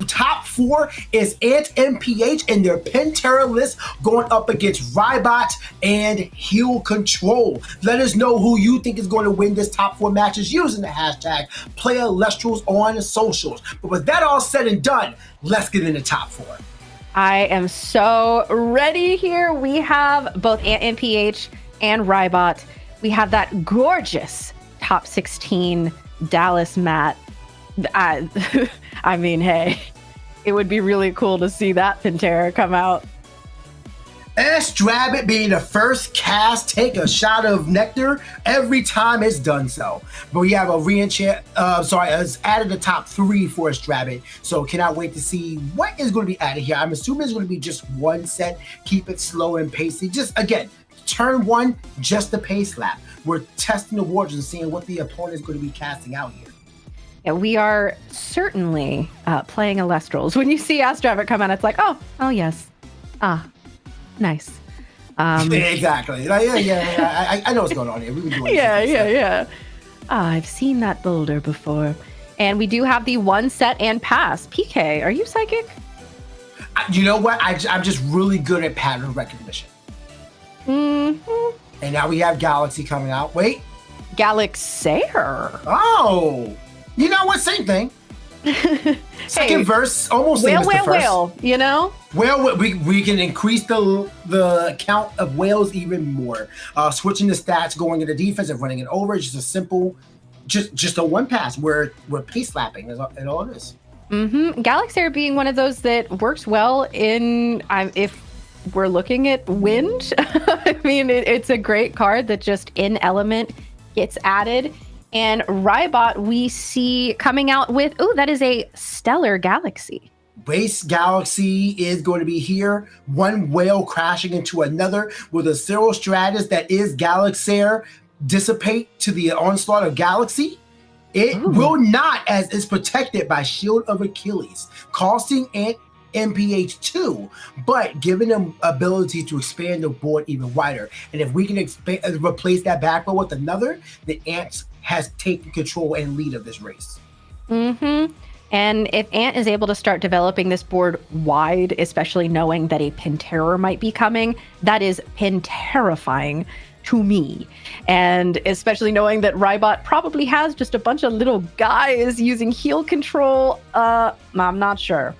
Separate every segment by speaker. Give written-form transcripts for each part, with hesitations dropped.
Speaker 1: top 4 is Antmph and their Pantera list going up against Rybot and Heel Control. Let us know who you think is going to win this top 4 matches using the hashtag #PlayAlestrals on socials. But with that all said and done, let's get into top 4.
Speaker 2: I am so ready here. We have both Antmph and Rybot. We have that gorgeous top 16 Dallas mat. I mean, hey, it would be really cool to see that Pantera come out.
Speaker 1: Elestrals being the first cast, take a shot of nectar every time it's done so. But we have a it's added the top 3 for Elestrals. So cannot wait to see what is going to be added here. I'm assuming it's going to be just one set. Keep it slow and pacey. Just again, turn 1, just the pace lap. We're testing the waters and seeing what the opponent is going to be casting out here.
Speaker 2: Yeah, we are certainly playing Elestrals. When you see Elestrals come out, it's like, oh yes. Nice.
Speaker 1: Exactly. Yeah. I know what's going on here. We've been doing
Speaker 2: yeah. I've seen that boulder before. And we do have the one set and pass. PK, are you psychic?
Speaker 1: You know what? I'm just really good at pattern recognition.
Speaker 2: Mm-hmm.
Speaker 1: And now we have Galaxy coming out. Wait.
Speaker 2: Galaxair.
Speaker 1: Oh. You know what? Same thing. Second verse, almost same as the first.
Speaker 2: Whale, you know?
Speaker 1: Well, we can increase the count of whales even more. Switching the stats, going into defense and running it over. It's just a simple, just a one pass where we're pace lapping is all it is.
Speaker 2: Mm-hmm. Galaxair being one of those that works well in, if we're looking at wind, I mean, it's a great card that just in element gets added. And Rybot, we see coming out with, that is a Stellar Galaxy.
Speaker 1: Base Galaxy is going to be here. One whale crashing into another with a Zero Stratus that is Galaxair dissipate to the onslaught of Galaxy. It will not, as it's protected by Shield of Achilles, costing Antmph 2, but giving them ability to expand the board even wider. And if we can replace that back row with another, the Ants has taken control and lead of this race.
Speaker 2: Mm-hmm. And if Ant is able to start developing this board wide, especially knowing that a Pantera might be coming, that is Panterifying to me. And especially knowing that Rybot probably has just a bunch of little guys using heel control, I'm not sure.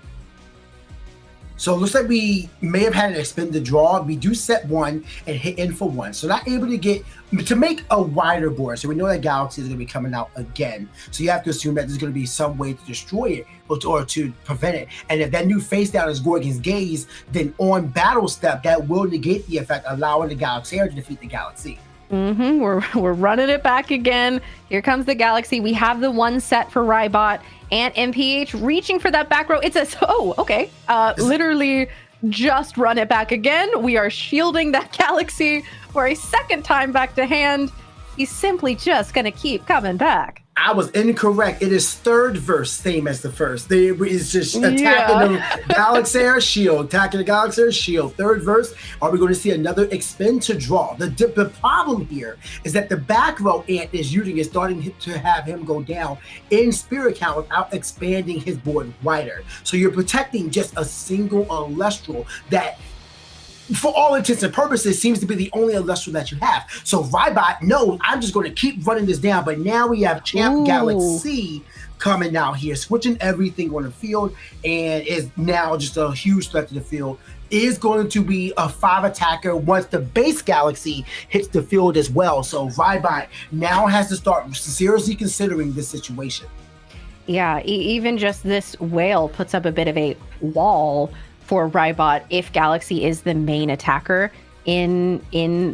Speaker 1: So it looks like we may have had an expended draw. We do set 1 and hit in for 1. So not able to make a wider board. So we know that Galaxy is going to be coming out again. So you have to assume that there's going to be some way to destroy it or to prevent it. And if that new face down is Gorgon's Gaze, then on battle step, that will negate the effect, allowing the Galaxair to defeat the Galaxy.
Speaker 2: Mm-hmm. We're running it back again. Here comes the Galaxy. We have the one set for Rybot. Antmph reaching for that back row. It says, okay. Literally just run it back again. We are shielding that Galaxy for a second time back to hand. He's simply just going to keep coming back.
Speaker 1: I was incorrect. It is third verse, same as the first. It's just attacking the Galaxair shield, attacking the Galaxair shield. Third verse, are we going to see another expend to draw? The problem here is that the back row Ant is using is starting to have him go down in spirit count without expanding his board wider. So you're protecting just a single Elestral that, for all intents and purposes, seems to be the only Elestral that you have. So Rybot knows, I'm just going to keep running this down. But now we have Champ Galaxy coming out here, switching everything on the field, and is now just a huge threat to the field. Is going to be a 5 attacker once the base Galaxy hits the field as well. So Rybot now has to start seriously considering this situation.
Speaker 2: Yeah, even just this whale puts up a bit of a wall for Rybot if Galaxy is the main attacker in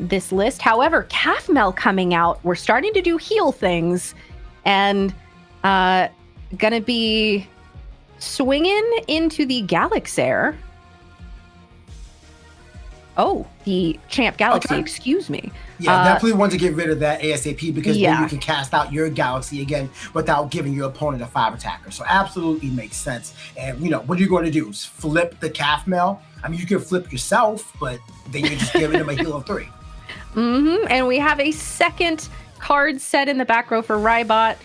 Speaker 2: this list. However, Calfmel coming out, we're starting to do heal things and gonna be swinging into the Galaxair. Oh, the Champ Galaxy, excuse me.
Speaker 1: Yeah, definitely want to get rid of that ASAP because then you can cast out your Galaxy again without giving your opponent a 5 attacker. So absolutely makes sense. And, what are you going to do? Flip the Calfmel? I mean, you can flip yourself, but then you're just giving him a heal of 3.
Speaker 2: Mm-hmm. And we have a second card set in the back row for Rybot.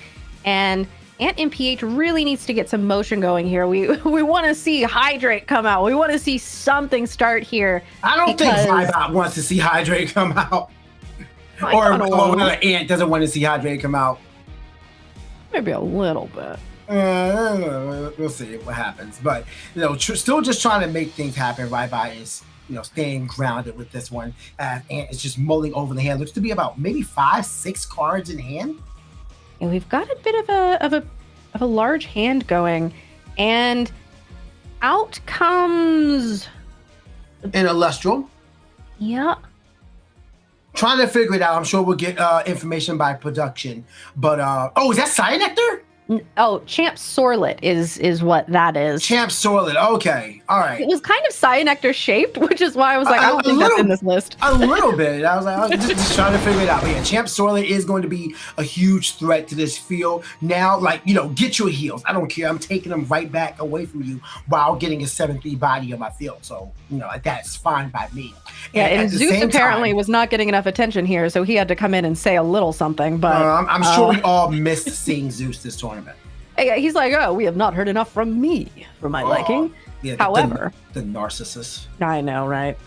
Speaker 2: And Antmph really needs to get some motion going here. We want to see Hydrate come out. We want to see something start here.
Speaker 1: I don't think Rybot wants to see Hydrate come out. Or Ant doesn't want to see Hydrate come out.
Speaker 2: Maybe a little bit.
Speaker 1: We'll see what happens. But, still just trying to make things happen. Rybot is, staying grounded with this one. Ant is just mulling over the hand. Looks to be about maybe 5-6 cards in hand.
Speaker 2: And we've got a bit of a large hand going, and out comes
Speaker 1: an Elestral.
Speaker 2: Yeah.
Speaker 1: Trying to figure it out. I'm sure we'll get information by production. But is that Cyanectar?
Speaker 2: Oh, Champ Sorlet is what that is.
Speaker 1: Champ Sorlet. Okay. All right.
Speaker 2: It was kind of Cyanectar shaped, which is why I was like, I don't think that's in this list.
Speaker 1: A little bit. I was just trying to figure it out. But yeah, Champ Sorlet is going to be a huge threat to this field. Now, get your heals. I don't care. I'm taking them right back away from you while getting a 7-3 body on my field. So, that's fine by me.
Speaker 2: Yeah, and Zeus apparently was not getting enough attention here, so he had to come in and say a little something. But
Speaker 1: I'm sure we all missed seeing Zeus this tournament.
Speaker 2: He's like, we have not heard enough from me for my liking.
Speaker 1: Yeah,
Speaker 2: however,
Speaker 1: the narcissist.
Speaker 2: I know, right?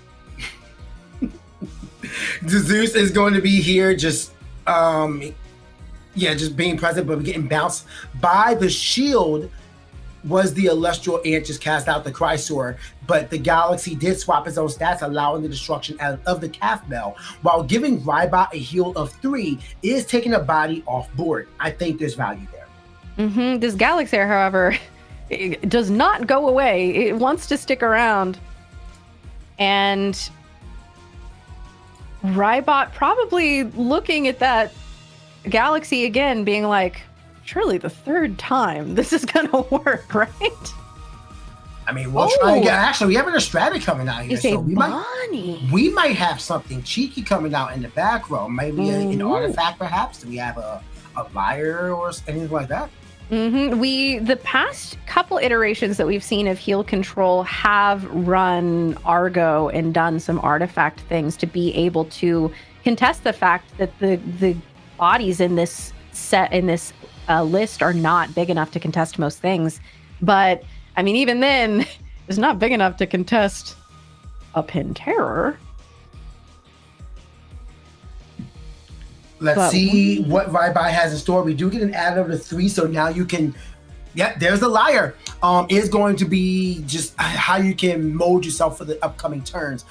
Speaker 1: Zeus is going to be here, just being present, but getting bounced by the shield. Was the Elestral Ant just cast out the Chrysor, but the Galaxy did swap his own stats, allowing the destruction of the Calf Bell, while giving Rybot a heal of 3 is taking a body off board. I think there's value there.
Speaker 2: This Galaxy, however, it does not go away. It wants to stick around. And Rybot probably looking at that Galaxy again, being like, surely the third time this is gonna work, right?
Speaker 1: I mean, we'll try again. Actually, we have an Estrada coming out here,
Speaker 2: so
Speaker 1: we might have something cheeky coming out in the back row. Maybe an artifact, perhaps. Do we have a liar or anything like that?
Speaker 2: The past couple iterations that we've seen of Heal Control have run Argo and done some artifact things to be able to contest the fact that the bodies in this set list are not big enough to contest most things. But I mean, even then, it's not big enough to contest a Pin Terror.
Speaker 1: Let's see what Rybot has in store. We do get an add over to 3, so now you can. Yeah, there's the liar. Is going to be just how you can mold yourself for the upcoming turns.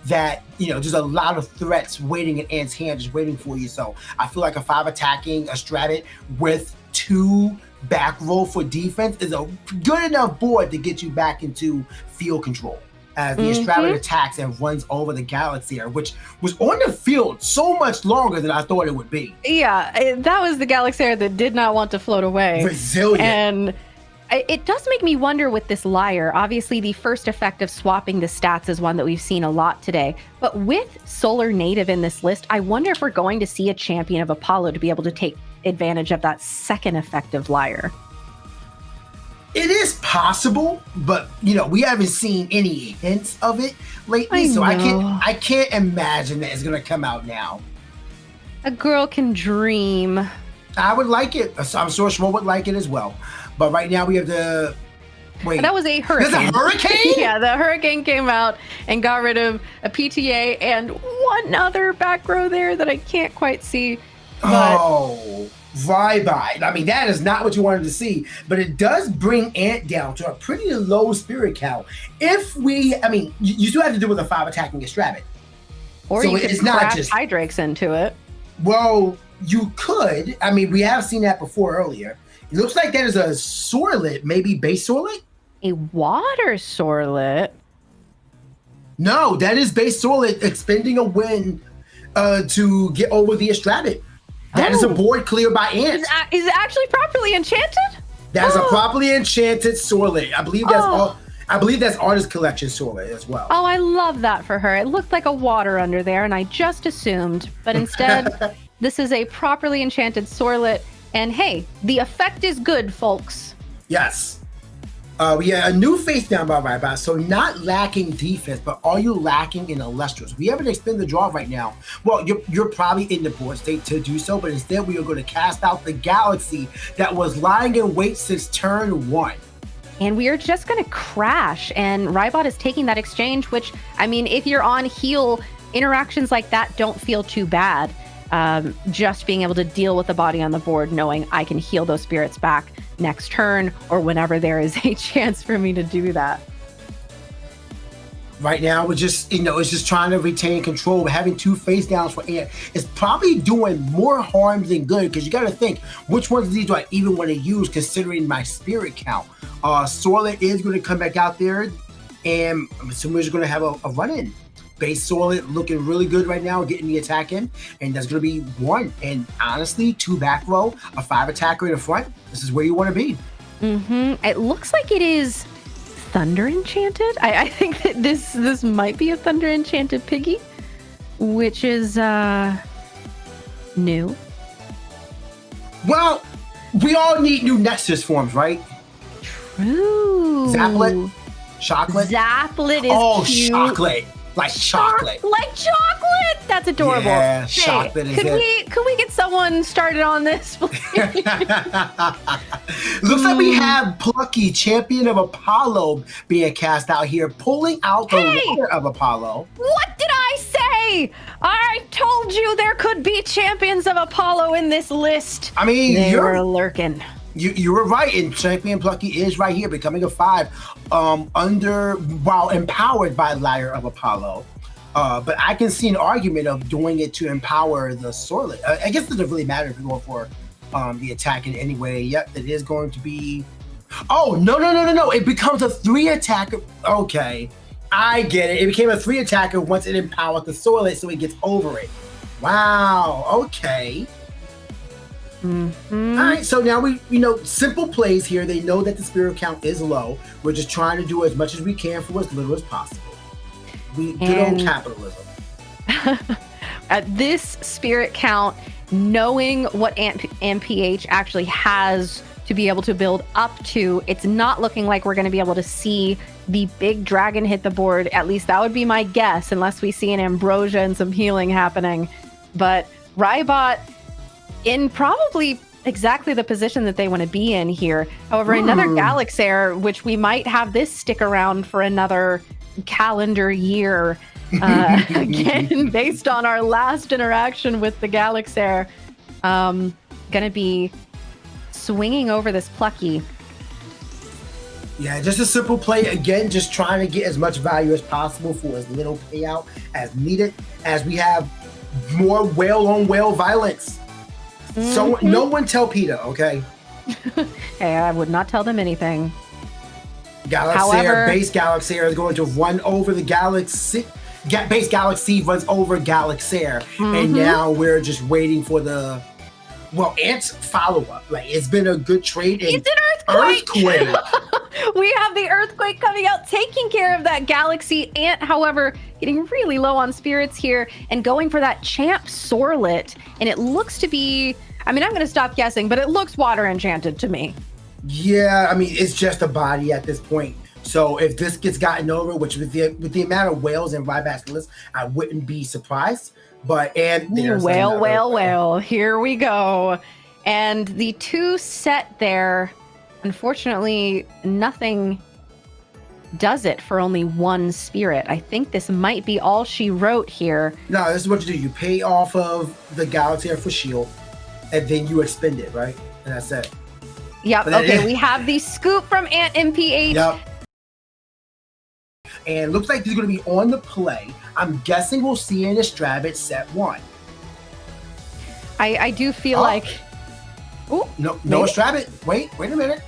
Speaker 1: That there's a lot of threats waiting in Ant's hand, just waiting for you. So I feel like a 5 attacking Estrada with 2 back row for defense is a good enough board to get you back into field control. As the Estrada attacks and runs over the Galaxy, which was on the field so much longer than I thought it would be.
Speaker 2: Yeah, that was the Galaxy that did not want to float away.
Speaker 1: Resilient.
Speaker 2: And it does make me wonder with this liar. Obviously, the first effect of swapping the stats is one that we've seen a lot today. But with Solar Native in this list, I wonder if we're going to see a champion of Apollo to be able to take advantage of that second effect of liar.
Speaker 1: It is possible, but we haven't seen any hints of it lately, so I can't imagine that it's gonna come out now.
Speaker 2: A girl can dream.
Speaker 1: I would like it. I'm sure Shmo would like it as well. But right now we have the wait.
Speaker 2: That was a hurricane.
Speaker 1: There's a hurricane?
Speaker 2: Yeah, the hurricane came out and got rid of a PTA and one other back row there that I can't quite see. But
Speaker 1: Rybot. I mean, that is not what you wanted to see, but it does bring Ant down to a pretty low spirit count. You still have to do with a 5 attacking Estrada.
Speaker 2: Or so you could crash Hydrakes into it.
Speaker 1: Well, you could. I mean, we have seen that before earlier. It looks like that is a Sorlet, maybe base Sorlet?
Speaker 2: A water Sorlet?
Speaker 1: No, that is base Sorlet expending a win to get over the Estrada. That is a board clear by Ant.
Speaker 2: Is it actually properly enchanted?
Speaker 1: That's a properly enchanted Sorlet. I believe that's Artist Collection Sorlet as well.
Speaker 2: Oh, I love that for her. It looked like a water under there, and I just assumed. But instead, this is a properly enchanted Sorlet. And hey, the effect is good, folks.
Speaker 1: Yes. Yeah, a new face down by Rybot. So not lacking defense, but are you lacking in Elestrals? We haven't expended the draw right now. Well, you're probably in the board state to do so, but instead we are going to cast out the Galaxy that was lying in wait since turn 1.
Speaker 2: And we are just going to crash. And Rybot is taking that exchange, which, I mean, if you're on heal, interactions like that don't feel too bad. Just being able to deal with the body on the board, knowing I can heal those spirits back next turn or whenever there is a chance for me to do that.
Speaker 1: Right now, we're just, it's just trying to retain control. Having 2 face downs for Ant is probably doing more harm than good, because you got to think, which ones of these do I even want to use considering my spirit count? Sorlet is going to come back out there, and I'm assuming we're going to have a run-in. Base Sorlet looking really good right now, getting the attack in, and that's going to be 1. And honestly, 2 back row, a 5 attacker in the front. This is where you want to be.
Speaker 2: It looks like it is Thunder Enchanted. I think that this might be a Thunder Enchanted Piggy, which is new.
Speaker 1: Well, we all need new Nexus forms, right?
Speaker 2: True.
Speaker 1: Zaplet? Chocolate?
Speaker 2: Zaplet is cute.
Speaker 1: Chocolate. Like chocolate.
Speaker 2: Like chocolate. That's adorable.
Speaker 1: Yeah,
Speaker 2: hey,
Speaker 1: chocolate is
Speaker 2: could we get someone started on this, please?
Speaker 1: Looks like we have Plucky, Champion of Apollo, being cast out here, pulling out the leader of Apollo.
Speaker 2: What did I say? I told you there could be Champions of Apollo in this list.
Speaker 1: I mean,
Speaker 2: they were lurking.
Speaker 1: You were right, and Champion Plucky is right here, becoming a 5, while empowered by Lyre of Apollo. But I can see an argument of doing it to empower the Sorlet. I guess it doesn't really matter if you're going for the attack in any way. Yep, it is going to be. Oh no! It becomes a 3 attacker. Okay, I get it. It became a 3 attacker once it empowered the Sorlet, so it gets over it. Wow. Okay. All right, so now we, simple plays here. They know that the spirit count is low. We're just trying to do as much as we can for as little as possible. Good old capitalism.
Speaker 2: At this spirit count, knowing what Antmph actually has to be able to build up to, it's not looking like we're going to be able to see the big dragon hit the board. At least that would be my guess, unless we see an Ambrosia and some healing happening. But Rybot in probably exactly the position that they want to be in here. However, another Galaxair, which we might have this stick around for another calendar year, again, based on our last interaction with the Galaxair, gonna be swinging over this Plucky.
Speaker 1: Yeah, just a simple play. Again, just trying to get as much value as possible for as little payout as needed, as we have more whale-on-whale violence. So no one tell PETA, okay?
Speaker 2: Hey, I would not tell them anything.
Speaker 1: Base Galaxair is going to run over the Galaxy. Base Galaxy runs over Galaxair, and now we're just waiting for the Ant's follow-up. Like, it's been a good trade.
Speaker 2: It's an earthquake. We have the earthquake coming out, taking care of that Galaxy. Ant, however, getting really low on spirits here and going for that Champ Sorlet. And it looks to be, I'm going to stop guessing, but it looks water enchanted to me.
Speaker 1: Yeah, it's just a body at this point. So if this gets gotten over, which with the amount of whales in Rybot's list, I wouldn't be surprised. But whale,
Speaker 2: here we go. And the 2 set there, unfortunately, nothing does it for only 1 spirit. I think this might be all she wrote here.
Speaker 1: No, this is what you do. You pay off of the Galaxair for shield, and then you expend it, right? And that's it.
Speaker 2: Yep. Okay, we have the scoop from Antmph.
Speaker 1: Yep. And looks like he's going to be on the play. I'm guessing we'll see an Estrabit set 1.
Speaker 2: I do feel like... Ooh,
Speaker 1: no Estrabit. Wait a minute.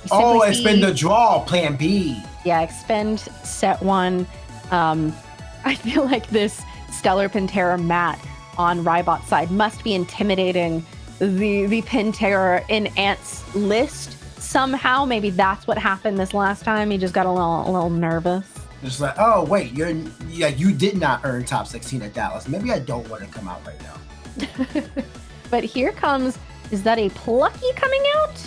Speaker 1: Expend the draw, plan B.
Speaker 2: Yeah, expend set 1. I feel like this Stellar Pantera mat on Rybot's side must be intimidating the Pantera in Ant's list somehow. Maybe that's what happened this last time. He just got a little nervous.
Speaker 1: Just like, oh wait, you did not earn top 16 at Dallas. Maybe I don't want to come out right now.
Speaker 2: But here comes, is that a Plucky coming out?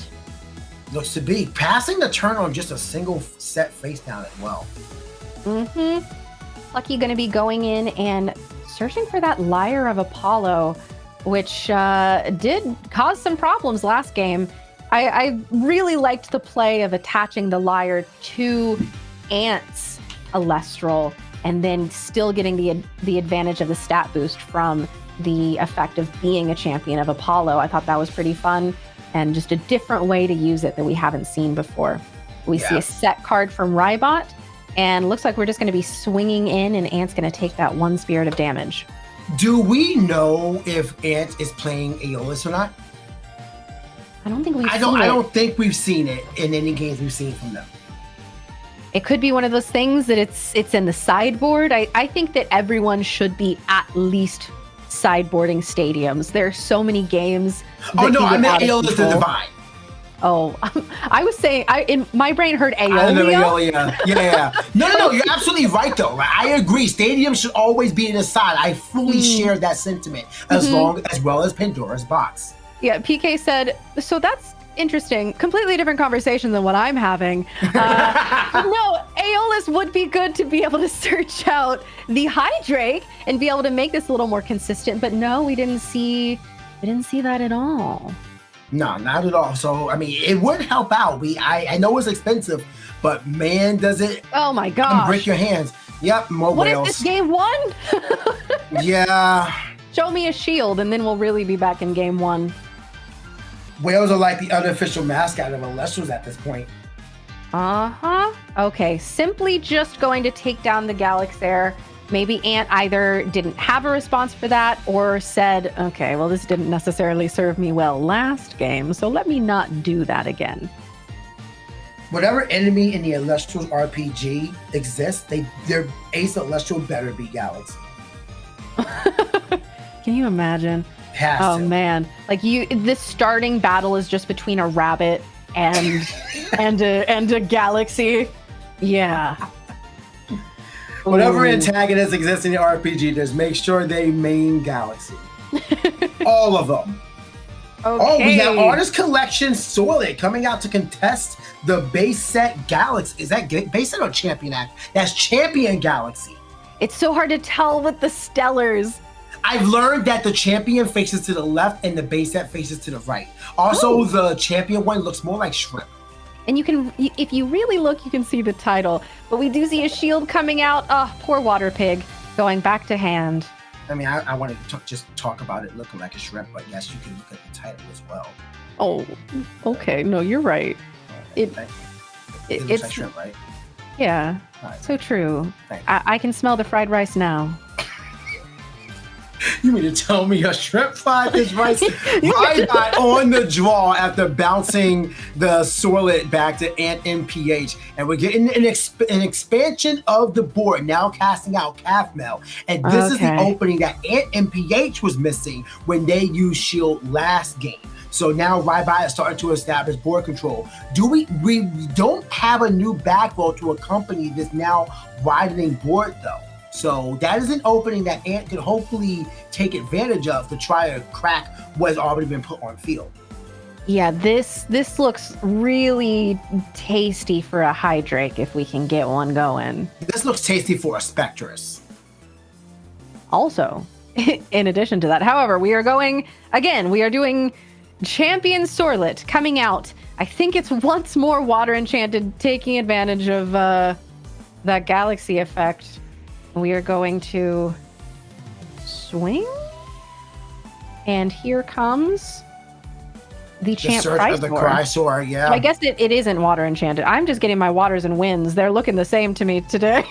Speaker 1: Looks to be passing the turn on just a single set face down as well.
Speaker 2: Lucky going to be going in and searching for that Lyre of Apollo, which did cause some problems last game. I really liked the play of attaching the Lyre to Ant's Elestral and then still getting the advantage of the stat boost from the effect of being a champion of Apollo. I thought that was pretty fun and just a different way to use it that we haven't seen before. We see a set card from Rybot, and looks like we're just going to be swinging in, and Ant's going to take that 1 spirit of damage.
Speaker 1: Do we know if Ant is playing Aeolus or not?
Speaker 2: I don't think we've seen it.
Speaker 1: I don't think we've seen it in any games we've seen from them.
Speaker 2: It could be one of those things that it's in the sideboard. I think that everyone should be at least sideboarding stadiums. There are so many games.
Speaker 1: Oh no, I meant Aeolus the Divine.
Speaker 2: Oh, I was saying, in my brain heard
Speaker 1: Aeolia. Yeah. No, you're absolutely right though. I agree. Stadiums should always be in the side. I fully share that sentiment as well as Pandora's Box.
Speaker 2: Yeah, PK said, so that's interesting. Completely different conversation than what I'm having. No, Aeolus would be good to be able to search out the Hydrake and be able to make this a little more consistent. But no, we didn't see that at all.
Speaker 1: No, not at all. So, I mean, it would help out. I know it's expensive, but man, does it...
Speaker 2: Oh my gosh.
Speaker 1: Break your hands. Yep, more whales.
Speaker 2: What is this, game 1?
Speaker 1: Yeah.
Speaker 2: Show me a shield, and then we'll really be back in game 1.
Speaker 1: Whales are like the unofficial mascot of Elestrals at this point.
Speaker 2: Okay, simply just going to take down the Galaxair. Maybe Ant either didn't have a response for that or said, okay, well, this didn't necessarily serve me well last game, so let me not do that again.
Speaker 1: Whatever enemy in the Elestrals RPG exists, their ace Elestral better be Galaxy.
Speaker 2: Can you imagine? Oh man, like this starting battle is just between a rabbit and a Galaxy. Yeah.
Speaker 1: Whatever antagonists exist in the RPG, just make sure they main Galaxy. All of them.
Speaker 2: Okay.
Speaker 1: Oh, we have Artist Collection Solid coming out to contest the base set Galaxy. Is that base set or Champion Act? That's Champion Galaxy.
Speaker 2: It's so hard to tell with the Stellars.
Speaker 1: I've learned that the Champion faces to the left and the base set faces to the right. Also, the Champion one looks more like shrimp.
Speaker 2: And you can, if you really look, you can see the title. But we do see a shield coming out. Oh, poor Water Pig going back to hand.
Speaker 1: I mean, I want to just talk about it looking like a shrimp, but yes, you can look at the title as well.
Speaker 2: Oh, okay. No, you're right.
Speaker 1: It looks like shrimp, right?
Speaker 2: Yeah, right. So true. I can smell the fried rice now.
Speaker 1: You mean to tell me a shrimp fried this rice Rybot on the draw after bouncing the Sorlet back to Antmph, and we're getting an expansion of the board, now casting out Cathmel, and this is the opening that Antmph was missing when they used Shield last game. So now Rybot is starting to establish board control. We don't have a new backrow to accompany this now widening board though. So that is an opening that Ant can hopefully take advantage of to try to crack what has already been put on field.
Speaker 2: Yeah, this looks really tasty for a Hydrake if we can get one going.
Speaker 1: This looks tasty for a Spectress.
Speaker 2: Also, in addition to that, however, we are doing Champion Sorlet coming out. I think it's once more Water Enchanted, taking advantage of that Galaxy effect. We are going to swing, and here comes the Champ Chrysor.
Speaker 1: The Chrysor, yeah.
Speaker 2: I guess it isn't Water Enchanted. I'm just getting my Waters and Winds. They're looking the same to me today.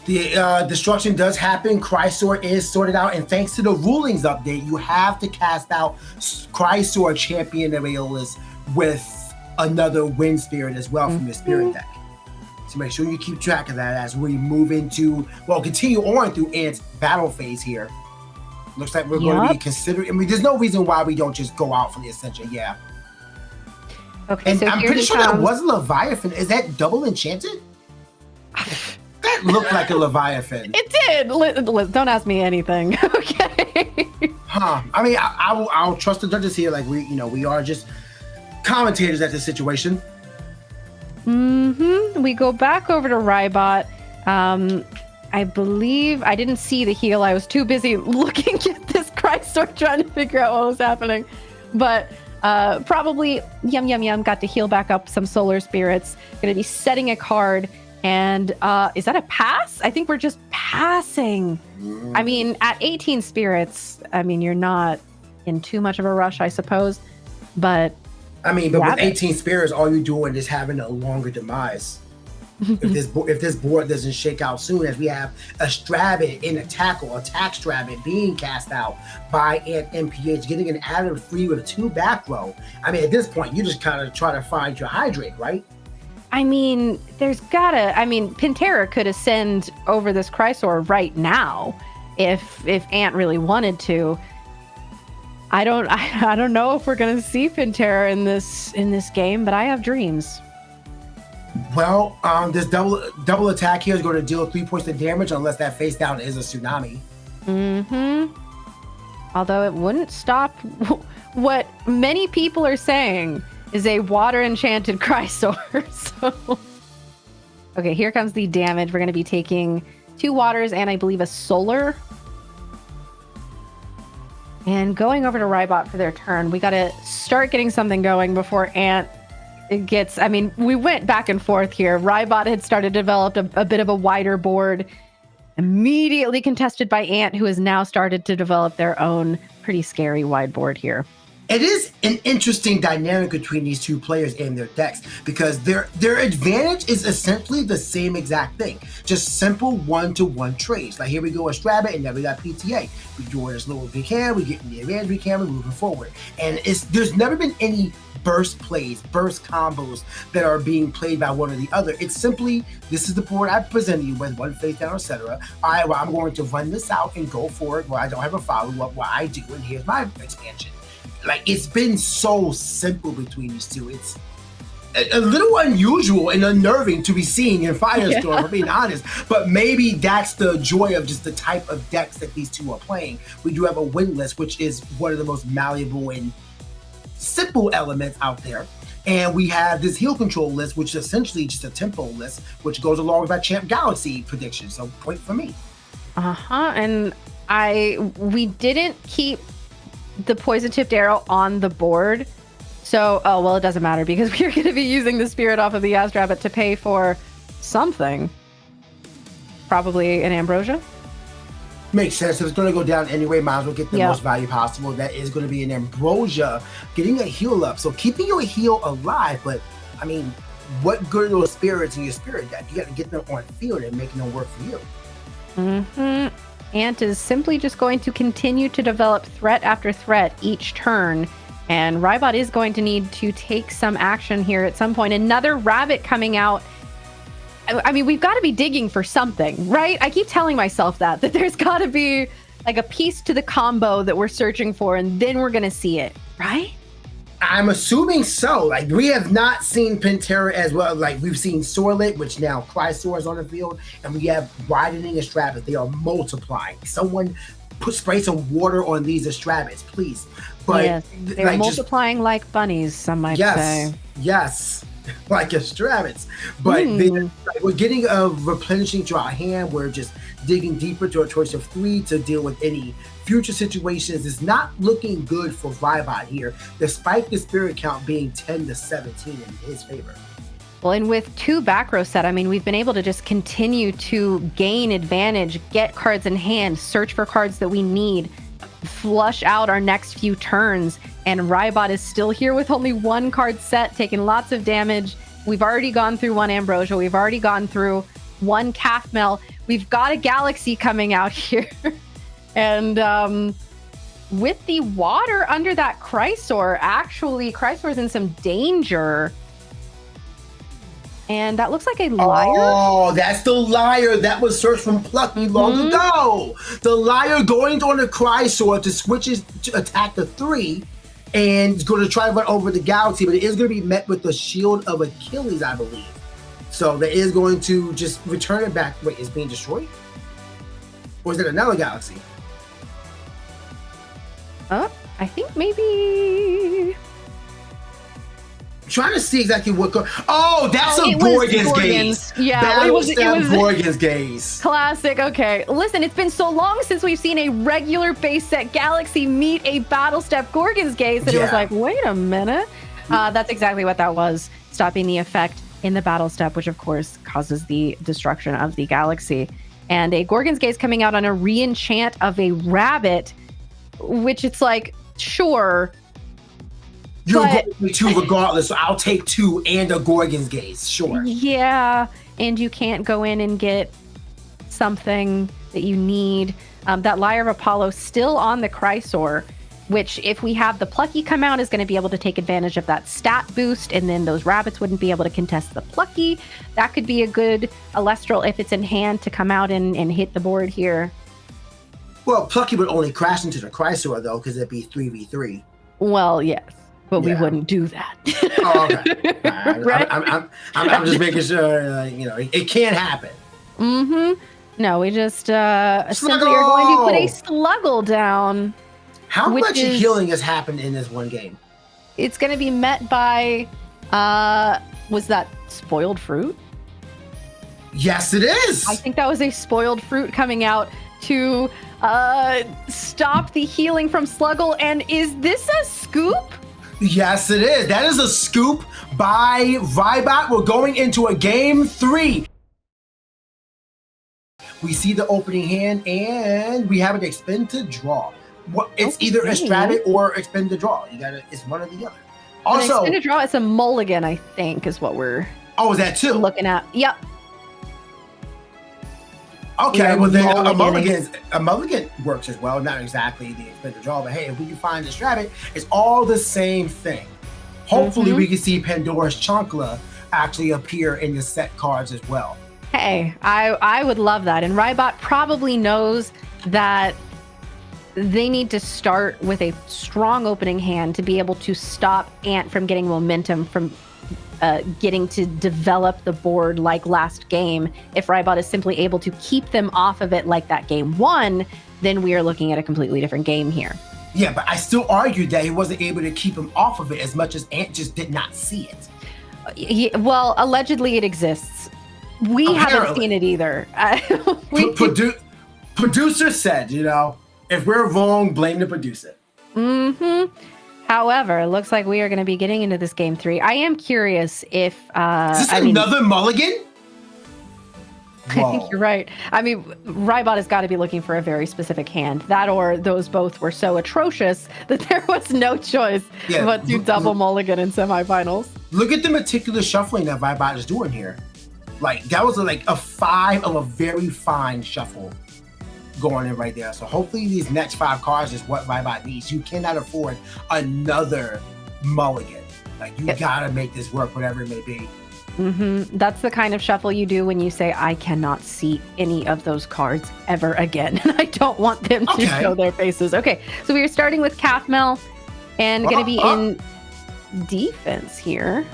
Speaker 1: The destruction does happen. Chrysor is sorted out, and thanks to the rulings update, you have to cast out Chrysor, Champion of Aeolus, with another Wind Spirit as well from the Spirit deck. So make sure you keep track of that as we move into, continue on through Ant's battle phase here. Looks like we're going to be considering, I mean, there's no reason why we don't just go out for the Ascension, yeah.
Speaker 2: Okay,
Speaker 1: and
Speaker 2: so
Speaker 1: I'm pretty sure that was Leviathan. Is that double enchanted? That looked like a Leviathan.
Speaker 2: It did. Don't ask me anything. Okay.
Speaker 1: I mean, I'll trust the judges here. Like we are just commentators at this situation.
Speaker 2: We go back over to Rybot. I believe I didn't see the heal. I was too busy looking at this Chrysor trying to figure out what was happening. But probably Yum got to heal back up some Solar Spirits. Going to be setting a card. And is that a pass? I think we're just passing. I mean, at 18 spirits, I mean, you're not in too much of a rush, I suppose. But
Speaker 1: with 18 spirits, all you're doing is having a longer demise. if this board doesn't shake out soon, as we have a Strabit in attack Strabit being cast out by Antmph, getting an added 3 with 2 back row. I mean, at this point, you just kind of try to find your hydrate, right?
Speaker 2: I mean, Pantera could ascend over this Chrysor right now if Ant really wanted to. I don't know if we're gonna see Pantera in this game, but I have dreams.
Speaker 1: Well, this double attack here is going to deal 3 points of damage unless that face down is a tsunami.
Speaker 2: Although it wouldn't stop what many people are saying is a water enchanted Chrysor. So, okay, here comes the damage. We're going to be taking 2 waters and I believe a solar. And going over to Rybot for their turn. We got to start getting something going before Ant gets, we went back and forth here. Rybot had started to develop a bit of a wider board, immediately contested by Ant, who has now started to develop their own pretty scary wide board here.
Speaker 1: It is an interesting dynamic between these two players and their decks because their advantage is essentially the same exact thing. Just simple 1-to-1 trades. Like here we go with Strabit and then we got PTA. We do it as little as we can, we get in the advantage we can, we're moving forward. And there's never been any burst plays, burst combos that are being played by one or the other. It's simply, this is the board I presented you with, one face down, etc. All right, well, I'm going to run this out and go for it where I don't have a follow-up, what I do, and here's my expansion. Like, it's been so simple between these two. It's a little unusual and unnerving to be seeing in Firestorm, for being honest. But maybe that's the joy of just the type of decks that these two are playing. We do have a win list, which is one of the most malleable and simple elements out there. And we have this heal control list, which is essentially just a tempo list, which goes along with our Champ Galaxy prediction. So point for me.
Speaker 2: And we didn't keep the poison tipped arrow on the board. So, it doesn't matter because we're going to be using the spirit off of the Astrabbit to pay for something. Probably an Ambrosia.
Speaker 1: Makes sense. If it's going to go down anyway, might as well get the most value possible. That is going to be an Ambrosia, getting a heal up. So keeping your heal alive, but I mean, what good are those spirits in your spirit deck? You got to get them on field and making them work for you.
Speaker 2: Ant is simply just going to continue to develop threat after threat each turn. And Rybot is going to need to take some action here at some point. Another rabbit coming out. I mean, we've got to be digging for something, right? I keep telling myself that there's got to be like a piece to the combo that we're searching for, and then we're going to see it, right?
Speaker 1: I'm assuming so. Like, we have not seen Pantera as well. Like, we've seen Sorlet, which now Chrysor is on the field, and we have Widening Astrabbit. They are multiplying. Someone spray some water on these Astrabbits, please. But
Speaker 2: they're multiplying like bunnies, some might say.
Speaker 1: Yes. Like Astrabbits. But we're getting a replenishing to our hand. We're just digging deeper to a choice of 3 to deal with any future situations. It's not looking good for Rybot here, despite the spirit count being 10-17 in his favor.
Speaker 2: Well, and with 2 back row set, I mean, we've been able to just continue to gain advantage, get cards in hand, search for cards that we need, flush out our next few turns. And Rybot is still here with only 1 card set, taking lots of damage. We've already gone through 1 Ambrosia. We've already gone through 1 Calfmel. We've got a Galaxy coming out here. And with the water under that Chrysor, actually, Chrysor's in some danger. And that looks like a Liar.
Speaker 1: Oh, that's the Liar that was searched from Plucky long ago. The Liar going on the Chrysor to switch to attack the 3 and going to try to run over the Galaxy, but it is going to be met with the Shield of Achilles, I believe. So that is going to just return it back. Wait, it's being destroyed? Or is it another Galaxy?
Speaker 2: I think maybe...
Speaker 1: trying to see exactly what. Oh, that's a Gorgon's Gaze.
Speaker 2: Yeah, it was
Speaker 1: Gorgon's Gaze.
Speaker 2: Classic. Okay, listen, it's been so long since we've seen a regular base set Galaxy meet a Battle Step Gorgon's Gaze that it was like, wait a minute. That's exactly what that was, stopping the effect in the Battle Step, which of course causes the destruction of the Galaxy. And a Gorgon's Gaze coming out on a re-enchant of a rabbit, which it's like, sure.
Speaker 1: You're going to 2 regardless, so I'll take 2 and a Gorgon's Gaze, sure.
Speaker 2: Yeah, and you can't go in and get something that you need. That Lyre of Apollo still on the Chrysor, which if we have the Plucky come out is going to be able to take advantage of that stat boost, and then those rabbits wouldn't be able to contest the Plucky. That could be a good Elestral if it's in hand to come out and hit the board here.
Speaker 1: Well, Plucky would only crash into the Chrysor though, because it'd be 3v3.
Speaker 2: Well, yes. But we wouldn't do that.
Speaker 1: Oh, okay. Right? I'm just making sure, it can't happen.
Speaker 2: Mm-hmm. No, we just simply are going to put a Sluggle down.
Speaker 1: How much healing has happened in this one game?
Speaker 2: It's going to be met by, was that Spoiled Fruit?
Speaker 1: Yes, it is.
Speaker 2: I think that was a Spoiled Fruit coming out to stop the healing from Sluggle. And is this a scoop?
Speaker 1: Yes, it is. That is a scoop by Rybot. We're going into a game 3. We see the opening hand, and we have an expend to draw. It's either a Strabbit or expend to draw. It's one or the other. Also,
Speaker 2: expend to draw. It's a mulligan, I think, is what we're.
Speaker 1: Oh, is that 2?
Speaker 2: Looking at. Yep.
Speaker 1: Okay, well then a mulligan works as well. Not exactly the expend to draw, but hey, if we can find the Strabbit, it's all the same thing. Hopefully, we can see Pandora's Chancla actually appear in the set cards as well.
Speaker 2: Hey, I would love that. And Rybot probably knows that they need to start with a strong opening hand to be able to stop Ant from getting momentum from getting to develop the board like last game. If Rybot is simply able to keep them off of it like that game 1, then we are looking at a completely different game here.
Speaker 1: Yeah, but I still argue that he wasn't able to keep him off of it as much as Ant just did not see it.
Speaker 2: Well, allegedly it exists. We haven't seen it either.
Speaker 1: Producer said, if we're wrong, blame the producer.
Speaker 2: Mm-hmm. However, it looks like we are going to be getting into this game 3. I am curious if...
Speaker 1: is this another mulligan?
Speaker 2: I think you're right. I mean, Rybot has got to be looking for a very specific hand. That or those both were so atrocious that there was no choice but to double mulligan in semifinals.
Speaker 1: Look at the meticulous shuffling that Rybot is doing here. Like, that was like a 5 of a very fine shuffle going in right there. So hopefully these next 5 cards is what Rybot needs. You cannot afford another mulligan. Like, you gotta make this work, whatever it may be.
Speaker 2: Mm-hmm. That's the kind of shuffle you do when you say, I cannot see any of those cards ever again. And I don't want them to show their faces. Okay, so we are starting with Cathmel and going to be in defense here.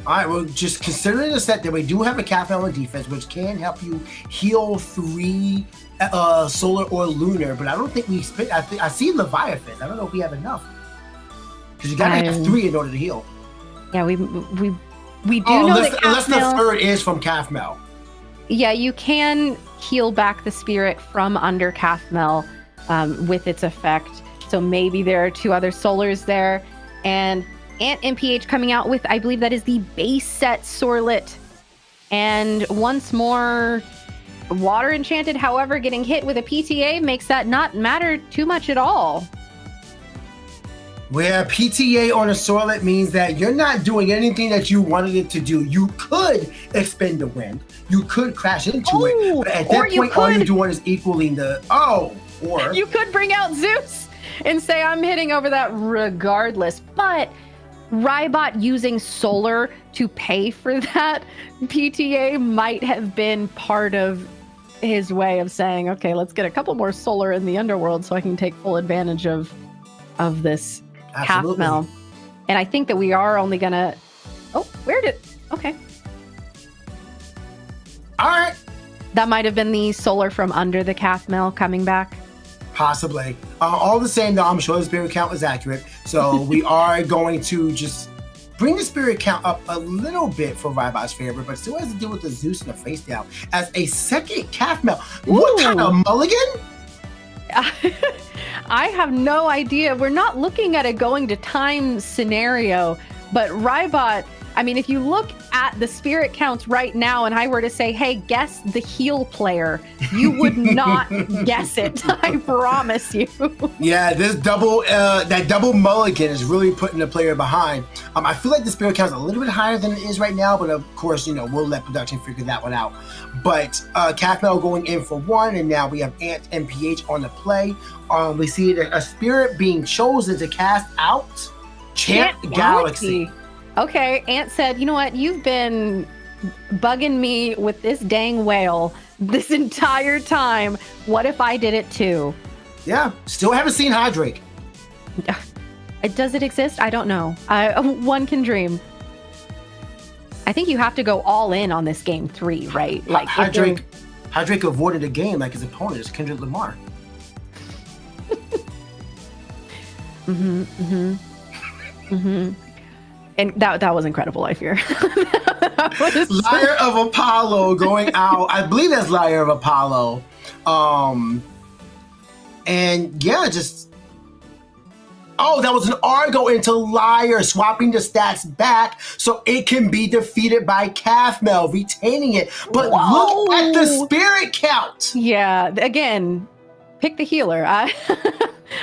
Speaker 1: All right, well, just considering the set that we do have a Cathmel in defense, which can help you heal 3 solar or lunar, but I don't think we spent. I see Leviathan. I don't know if we have enough because you gotta have 3 in order to heal.
Speaker 2: Yeah, we do know that
Speaker 1: unless the third is from Cathmel.
Speaker 2: Yeah, you can heal back the spirit from under Cathmel with its effect. So maybe there are 2 other solars there, and Antmph coming out with, I believe that is the base set Sorlet. And once more, Water Enchanted, however, getting hit with a PTA makes that not matter too much at all.
Speaker 1: Where PTA on a Sorlet means that you're not doing anything that you wanted it to do. You could expend the wind. You could crash into it. But at that point, all you're doing is equaling the... Or...
Speaker 2: You could bring out Zeus and say, I'm hitting over that regardless. But... Rybot using solar to pay for that PTA might have been part of his way of saying, okay, let's get a couple more solar in the underworld so I can take full advantage of this Cathmel. And I think that we are only gonna... Okay. All right. That might have been the solar from under the Cathmel coming back.
Speaker 1: Possibly. All the same, though, I'm sure the spirit count is accurate. So we are going to just bring the spirit count up a little bit for Rybot's favor, but still has to deal with the Zeus and the face down as a second calf melt. What kind of mulligan?
Speaker 2: I have no idea. We're not looking at a going to time scenario, but Rybot, I mean, if you look at the spirit counts right now and I were to say, hey, guess the heel player, you would not guess it. I promise you.
Speaker 1: Yeah, this that double mulligan is really putting the player behind. I feel like the spirit count is a little bit higher than it is right now, but of course, we'll let production figure that one out. But Cafmel going in for one, and now we have Antmph on the play. We see a spirit being chosen to cast out Chant Galaxy.
Speaker 2: Okay, Ant said, you know what? You've been bugging me with this dang whale this entire time. What if I did it too?
Speaker 1: Yeah, still haven't seen Hydrake.
Speaker 2: Does it exist? I don't know. One can dream. I think you have to go all in on this game 3, right?
Speaker 1: Like Hydrake avoided a game like his opponent is Kendrick Lamar.
Speaker 2: And that was incredible, I fear.
Speaker 1: Lyre of Apollo going out. I believe that's Lyre of Apollo. And yeah, that was an Argo into Lyre, swapping the stats back so it can be defeated by Cafmel, retaining it. But look at the spirit count.
Speaker 2: Yeah, again, pick the healer.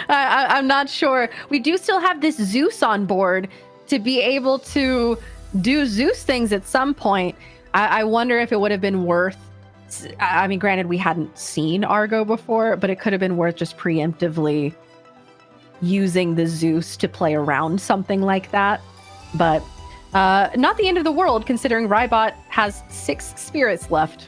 Speaker 2: I'm not sure. We do still have this Zeus on board to be able to do Zeus things at some point. I wonder if it would have been worth, I mean, granted, we hadn't seen Argo before, but it could have been worth just preemptively using the Zeus to play around something like that. But not the end of the world, considering Rybot has 6 spirits left.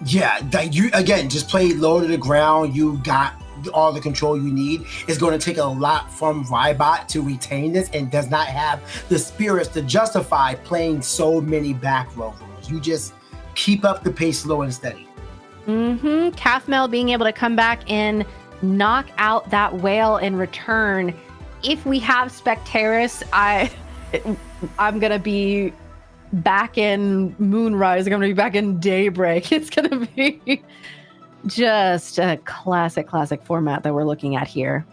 Speaker 1: Yeah, you again, just play low to the ground. You got all the control you need. It's going to take a lot from Rybot to retain this, and does not have the spirits to justify playing so many back row rules. You just keep up the pace slow and steady.
Speaker 2: Cafmel being able to come back and knock out that whale in return. If we have Spectaris, I'm going to be back in Moonrise. I'm going to be back in Daybreak. It's going to be just a classic format that we're looking at here.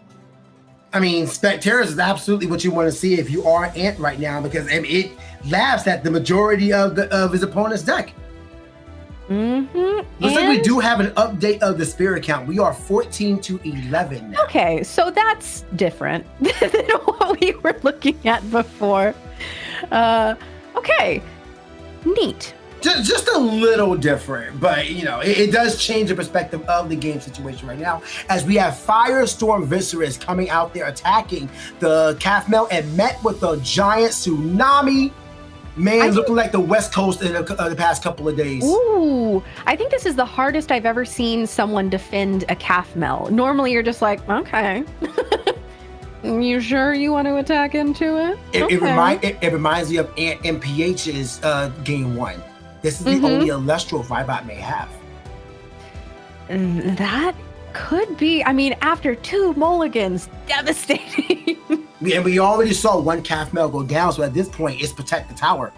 Speaker 1: I mean, Spectaris is absolutely what you want to see if you are Ant right now, because it laughs at the majority of his opponent's deck. Looks like we do have an update of the spirit count. We are 14 to 11 now.
Speaker 2: Okay, so that's different than what we were looking at before. Okay, neat.
Speaker 1: Just a little different, but it does change the perspective of the game situation right now, as we have Firestorm Viserys coming out there attacking the Cafmel and met with a giant tsunami. Man, looking like the West Coast in the past couple of days.
Speaker 2: Ooh, I think this is the hardest I've ever seen someone defend a Cafmel. Normally you're just like, okay. You sure you want to attack into it?
Speaker 1: It reminds me of Antmph's game 1. This is the only Elestral Rybot may have.
Speaker 2: That could be. I mean, after 2 mulligans, devastating.
Speaker 1: And we already saw one Cafmel go down, so at this point, it's protect the tower.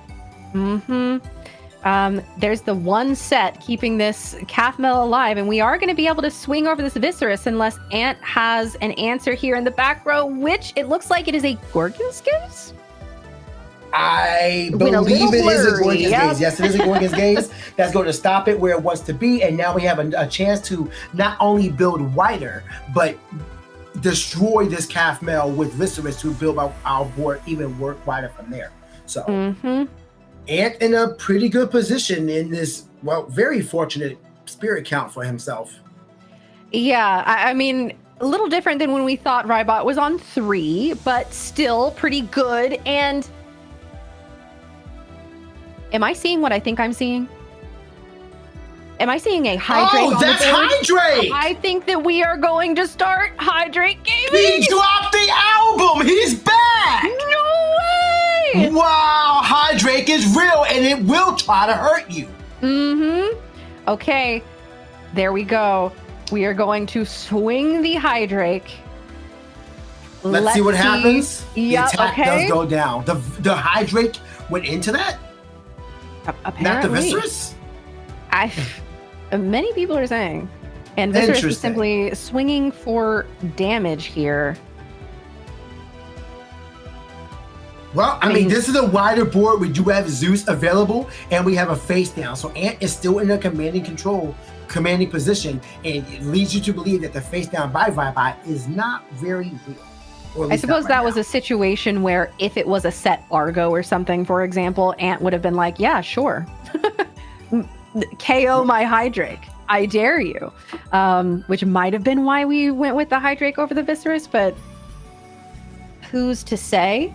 Speaker 2: There's the one set keeping this Cafmel alive, and we are going to be able to swing over this Viserys unless Ant has an answer here in the back row, which it looks like it is a Gorgon's Gaze?
Speaker 1: I believe it is a Gorgon's Gaze. Yes, it is a Gorgon's Gaze. That's going to stop it where it wants to be, and now we have a chance to not only build wider, but destroy this Cafmel with Viserys to build our board even work wider from there. So, Ant in a pretty good position in this, very fortunate spirit count for himself.
Speaker 2: Yeah, I mean, a little different than when we thought Rybot was on 3, but still pretty good. And am I seeing what I think I'm seeing? Am I seeing a Hydrake?
Speaker 1: Oh, that's Hydrake!
Speaker 2: I think that we are going to start Hydrake gaming.
Speaker 1: He dropped the album! He's back!
Speaker 2: No way!
Speaker 1: Wow, Hydrake is real, and it will try to hurt you.
Speaker 2: Okay, there we go. We are going to swing the Hydrake.
Speaker 1: Let's see what happens.
Speaker 2: Yep,
Speaker 1: the attack does go down. The Hydrake went into that?
Speaker 2: Apparently.
Speaker 1: Not the Viscerous?
Speaker 2: Many people are saying. And Viscerous is simply swinging for damage here.
Speaker 1: Well, I mean, this is a wider board. We do have Zeus available, and we have a face down. So Ant is still in a commanding position, and it leads you to believe that the face down by Rybot is not very real.
Speaker 2: I suppose that was a situation where if it was a set Argo or something, for example, Ant would have been like, yeah, sure. KO my Hydrake. I dare you. Which might have been why we went with the Hydrake over the Viscerous, but who's to say?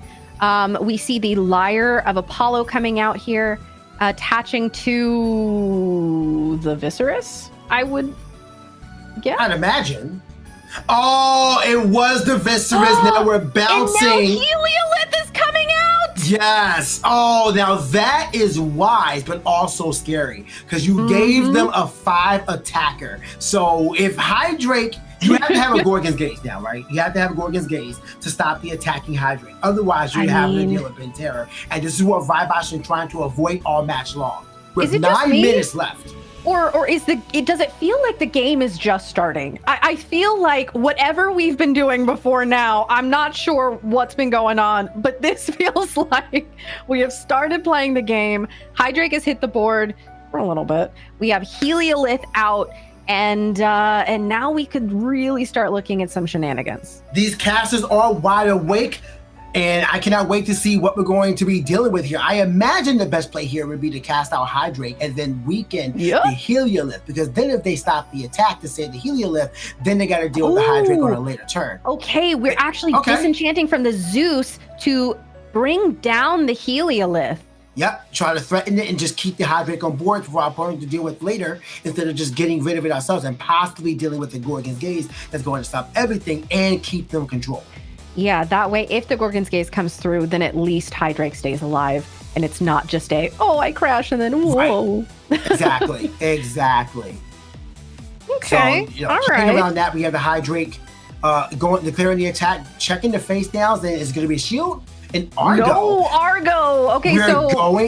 Speaker 2: We see the Lyre of Apollo coming out here, attaching to the Viscerous, I would guess.
Speaker 1: I'd imagine. Oh, it was the Viscerous. Now we're bouncing.
Speaker 2: And now Heliolith is coming out.
Speaker 1: Yes. Oh, now that is wise, but also scary because you gave them a 5 attacker. So if Hydrake, you have to have a Gorgon's Gaze now, right? You have to have a Gorgon's Gaze to stop the attacking Hydrake. Otherwise, you have to deal with Pantera. And this is what Rybot's been trying to avoid all match long. With 9 minutes left.
Speaker 2: Or does it feel like the game is just starting? I feel like whatever we've been doing before now, I'm not sure what's been going on, but this feels like we have started playing the game. Hydrake has hit the board for a little bit. We have Heliolith out, and now we could really start looking at some shenanigans.
Speaker 1: These casters are wide awake. And I cannot wait to see what we're going to be dealing with here. I imagine the best play here would be to cast out Hydrake and then weaken the Heliolith, because then if they stop the attack to save the Heliolith, then they got to deal with the Hydrake on a later turn.
Speaker 2: Okay, we're actually disenchanting from the Zeus to bring down the Heliolith.
Speaker 1: Yep, try to threaten it and just keep the Hydrake on board for our opponent to deal with later, instead of just getting rid of it ourselves and possibly dealing with the Gorgon's Gaze that's going to stop everything and keep them controlled.
Speaker 2: Yeah, that way, if the Gorgon's Gaze comes through, then at least Hydrake stays alive, and it's not just I crash and then whoa.
Speaker 1: Right. Exactly.
Speaker 2: Okay,
Speaker 1: so,
Speaker 2: all
Speaker 1: right.
Speaker 2: right.
Speaker 1: Around that, we have the Hydrake declaring the attack, checking the face downs, then it's going to be a shield and Argo.
Speaker 2: No, Argo. Okay,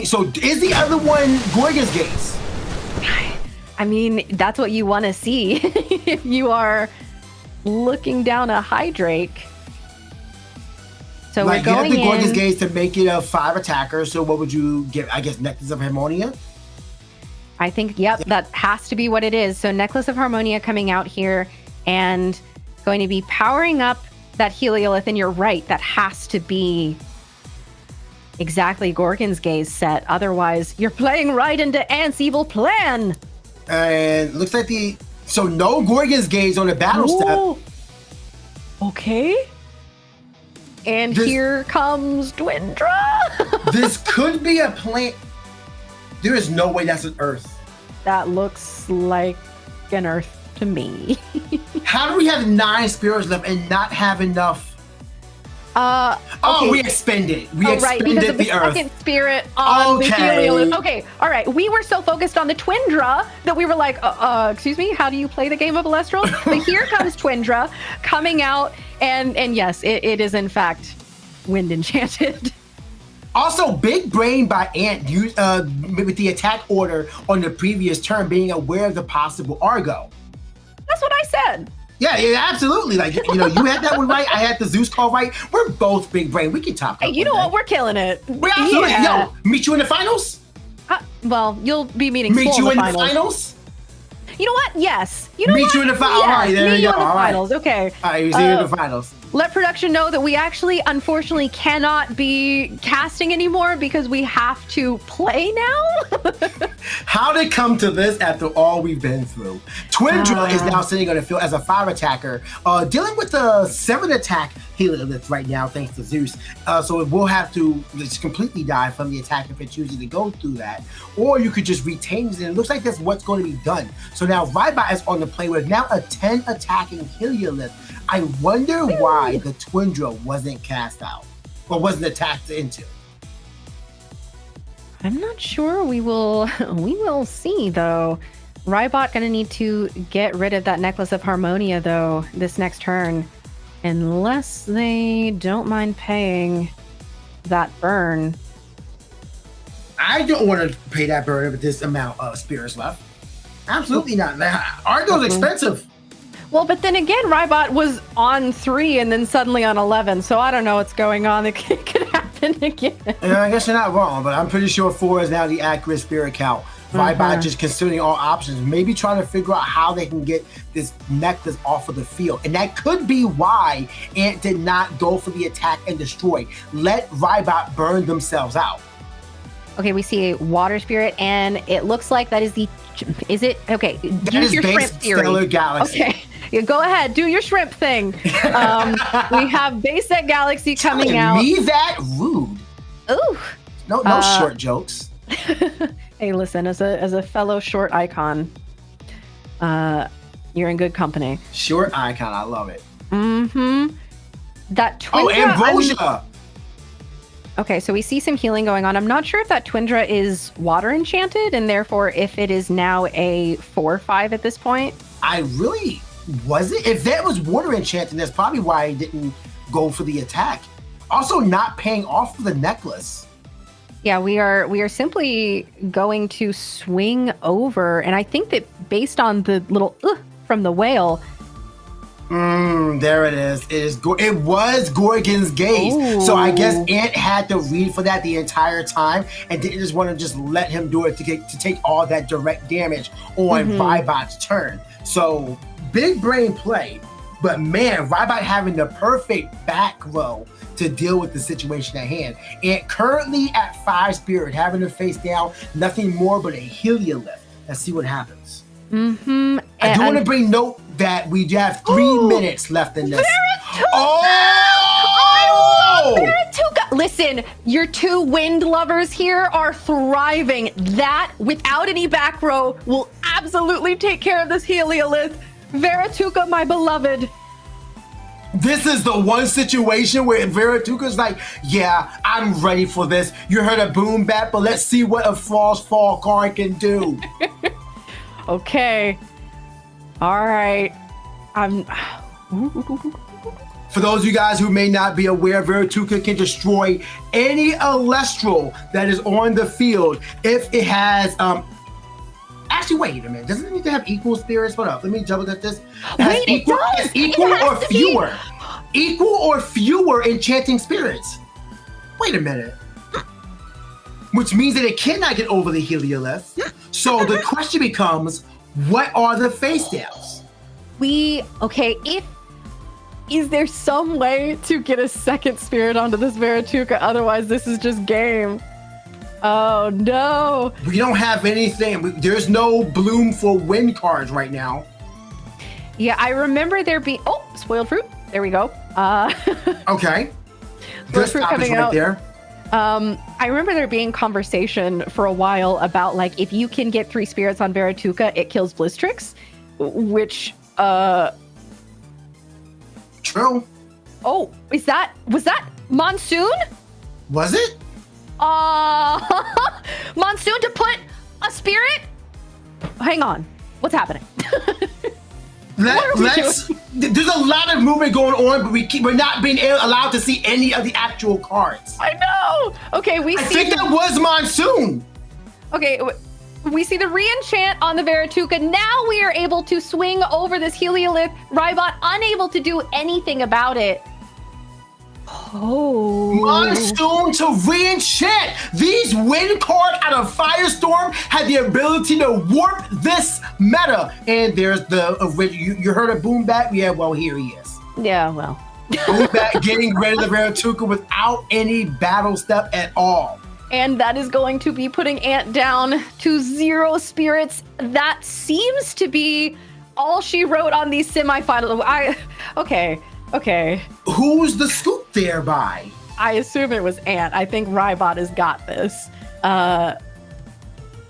Speaker 1: So is the other one Gorgon's Gaze?
Speaker 2: I mean, that's what you want to see if you are looking down a Hydrake. So we're going in.
Speaker 1: You have the Gorgon's Gaze to make it a 5 attacker. So what would you give? I guess Necklace of Harmonia?
Speaker 2: I think, that has to be what it is. So Necklace of Harmonia coming out here and going to be powering up that Heliolith. And you're right, that has to be exactly Gorgon's Gaze set. Otherwise, you're playing right into Ant's evil plan.
Speaker 1: And looks like so no Gorgon's Gaze on the battle step.
Speaker 2: Okay. And here comes Twindra.
Speaker 1: This could be a plant. There is no way that's an Earth.
Speaker 2: That looks like an Earth to me.
Speaker 1: How do we have 9 spirits left and not have enough? We expended. We expended the Earth.
Speaker 2: Second spirit on the Heliolith. Okay, all right. We were so focused on the Twindra that we were like, excuse me, how do you play the game of Elestrals? But here comes Twindra coming out, and yes, it is in fact wind enchanted.
Speaker 1: Also, big brain by Ant with the attack order on the previous turn, being aware of the possible Argo.
Speaker 2: That's what I said.
Speaker 1: Yeah, absolutely. Like, you had that one right. I had the Zeus call right. We're both big brain. We can top that.
Speaker 2: Hey, you know what? We're killing it.
Speaker 1: We absolutely. Yeah. Yo, meet you in the finals?
Speaker 2: Well, you'll be meeting
Speaker 1: Meet you in the
Speaker 2: finals. You know what? Yes. You know
Speaker 1: meet
Speaker 2: what?
Speaker 1: You in the finals.
Speaker 2: Yes.
Speaker 1: All right, there
Speaker 2: meet
Speaker 1: you
Speaker 2: you
Speaker 1: go.
Speaker 2: in the finals. Okay.
Speaker 1: All right, you see you in the finals.
Speaker 2: Let production know that we actually, unfortunately, cannot be casting anymore because we have to play now.
Speaker 1: How did it come to this after all we've been through? Twindra is now sitting on the field as a 5 attacker, dealing with the 7 attack Heliolith right now, thanks to Zeus. So it will have to just completely die from the attack if it chooses to go through that. Or you could just retain it, and it looks like that's what's going to be done. So now Rybot is on the play with now a 10 attacking Heliolith. I wonder why the Twindra wasn't cast out or wasn't attacked into.
Speaker 2: I'm not sure. We will see though. Rybot gonna need to get rid of that Necklace of Harmonia, though, this next turn. Unless they don't mind paying that burn.
Speaker 1: I don't want to pay that burn with this amount of spirits left. Absolutely not. Argo's expensive.
Speaker 2: Well, but then again, Rybot was on 3 and then suddenly on 11, so I don't know what's going on. It could happen again.
Speaker 1: I guess you're not wrong, but I'm pretty sure 4 is now the accurate spirit count. Rybot just considering all options, maybe trying to figure out how they can get this necklace off of the field. And that could be why Ant did not go for the attack and destroy. Let Rybot burn themselves out.
Speaker 2: Okay, we see a water spirit, and it looks like that is the... Is it? Okay,
Speaker 1: that
Speaker 2: do
Speaker 1: is
Speaker 2: your
Speaker 1: base
Speaker 2: shrimp theory.
Speaker 1: Stellar Galaxy.
Speaker 2: Okay, yeah, go ahead, do your shrimp thing. We have base set Galaxy coming out.
Speaker 1: Me that rude.
Speaker 2: Ooh.
Speaker 1: No short jokes.
Speaker 2: Hey, listen, as a fellow short icon, you're in good company.
Speaker 1: Short icon, I love it.
Speaker 2: Mm-hmm. That Twindra...
Speaker 1: Oh, Ambrosia!
Speaker 2: Okay, so we see some healing going on. I'm not sure if that Twindra is water enchanted, and therefore if it is now a 4/5 at this point.
Speaker 1: I really wasn't. If that was water enchanted, that's probably why I didn't go for the attack. Also, not paying off for the necklace.
Speaker 2: Yeah, we are simply going to swing over, and I think that based on the little from the whale.
Speaker 1: There it is. It was Gorgon's Gaze.
Speaker 2: Ooh.
Speaker 1: So I guess Ant had to read for that the entire time and didn't just want to just let him do it to take all that direct damage on Rybot's turn. So big brain play, but man, Rybot having the perfect back row to deal with the situation at hand. And currently at 5 spirit, having to face down nothing more but a Heliolith. Let's see what happens. I do want to bring note that we have 3 minutes left in this.
Speaker 2: Verituka! Listen, your 2 wind lovers here are thriving. That, without any back row, will absolutely take care of this Heliolith. Verituka, my beloved.
Speaker 1: This is the one situation where Verituka's like, yeah, I'm ready for this. You heard a boom bat, but let's see what a Frost Fall card can do.
Speaker 2: Okay. All right.
Speaker 1: For those of you guys who may not be aware, Verituka can destroy any Elestral that is on the field if it has actually, wait a minute. Doesn't it need to have equal spirits? Hold up. Let me double check this.
Speaker 2: Wait, it does.
Speaker 1: Equal or fewer. Equal or fewer enchanting spirits. Wait a minute. Which means that it cannot get over the Heliolith. So the question becomes, what are the face downs?
Speaker 2: Is there some way to get a second spirit onto this Verituka? Otherwise, this is just game. Oh, no.
Speaker 1: We don't have anything. There's no bloom for wind cards right now.
Speaker 2: Yeah, I remember there being... Oh, spoiled fruit. There we go.
Speaker 1: Okay.
Speaker 2: Spoiled fruit coming out.
Speaker 1: There.
Speaker 2: I remember there being conversation for a while about, like, if you can get 3 spirits on Verituka, it kills Blistrix, which...
Speaker 1: True.
Speaker 2: Oh, was that Monsoon?
Speaker 1: Was it?
Speaker 2: Monsoon to put a spirit? Hang on. What's happening?
Speaker 1: There's a lot of movement going on, but we're not being allowed to see any of the actual cards.
Speaker 2: I know. Okay,
Speaker 1: I think that was Monsoon.
Speaker 2: Okay, we see the re-enchant on the Verituka. Now we are able to swing over this Heliolith. Rybot unable to do anything about it. Oh.
Speaker 1: Monsoon to re-enchant. These wind cards out of Firestorm had the ability to warp this meta. And there's the original. You heard of Boombat? Yeah, well, here he is.
Speaker 2: Yeah, well.
Speaker 1: Boombat getting rid of the Verituka without any battle step at all.
Speaker 2: And that is going to be putting Ant down to 0 spirits. That seems to be all she wrote on these semifinals. Okay.
Speaker 1: Who's the scoop there by?
Speaker 2: I assume it was Ant. I think Rybot has got this.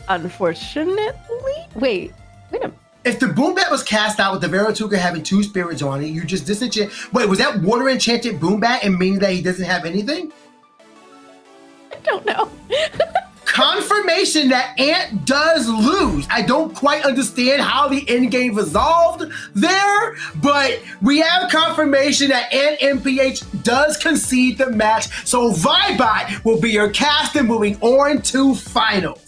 Speaker 2: Unfortunately, wait a minute.
Speaker 1: If the Boombat was cast out with the Verituka having 2 spirits on it, you just disenchant. Wait, was that water enchanted Boombat and meaning that he doesn't have anything?
Speaker 2: I don't know.
Speaker 1: confirmation that Ant does lose. I don't quite understand how the end game resolved there, but we have confirmation that Ant MPH does concede the match. So Rybot will be your captain moving on to finals.